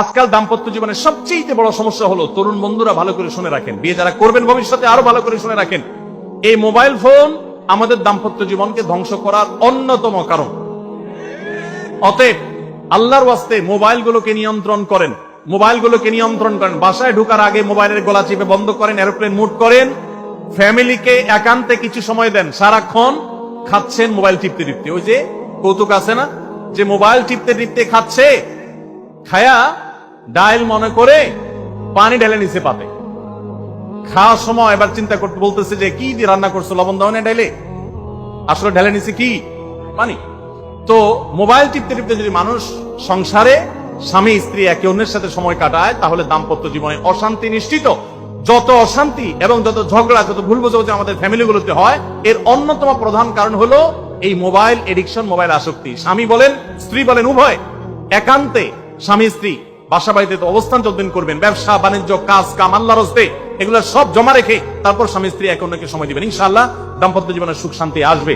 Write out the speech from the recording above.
আজকাল দাম্পত্য জীবনের সবচেয়ে বড় সমস্যা হলো, তরুণ বন্ধুরা ভালো করে শুনে রাখেন, বিয়ে যারা করবেন ভবিষ্যতে আরো ভালো করে শুনে রাখেন, এই মোবাইল ফোন আমাদের দাম্পত্য জীবনকে ধ্বংস করার অন্যতম কারণ। অতএব আল্লাহর ওয়াস্তে মোবাইলগুলোকে নিয়ন্ত্রণ করেন, মোবাইলগুলোকে নিয়ন্ত্রণ করেন। বাসায় ঢোকার আগে মোবাইলের গলা চিপে বন্ধ করেন, এরোপ্লেন মুড করেন। ফ্যামিলিকে একান্তে কিছু সময় দেন। সারাক্ষণ খাচ্ছেন মোবাইল টিপতে টিপতে, ওই যে কৌতুক আছে না, যে মোবাইল টিপতে টিপতে খাচ্ছে, খায়া ডাইল মনে করে পানি ঢেলে নিচে পাতে। খাওয়ার সময় এবার চিন্তা করতে বলতেছে যে কি দিয়ে রান্না করছো, লবণ দাও না ডাইলে, আসলে ঢেলে নিচে কি পানি। তো মোবাইল টিপতে টিপতে যদি মানুষ সংসারে স্বামী স্ত্রী একে অন্যের সাথে সময় কাটায়, তাহলে দাম্পত্য জীবনে অশান্তি নিশ্চিত। যত অশান্তি এবং যত ঝগড়া, যত ভুল বোঝাবুঝি আমাদের ফ্যামিলিগুলোতে হয়, এর অন্যতম প্রধান কারণ হলো এই মোবাইল এডিকশন, মোবাইল আসক্তি। স্বামী বলেন স্ত্রী বলেন উভয় একান্তে স্বামী স্ত্রী বাসা বাড়িতে তো অবস্থান যতদিন করবেন, ব্যবসা বাণিজ্য কাজ কাম আল্লাহর হস্তে, এগুলো সব জমা রেখে তারপর স্বামী স্ত্রী একে অন্যকে সময় দিবেন, ইনশাআল্লাহ দাম্পত্য জীবনের সুখ শান্তি আসবে।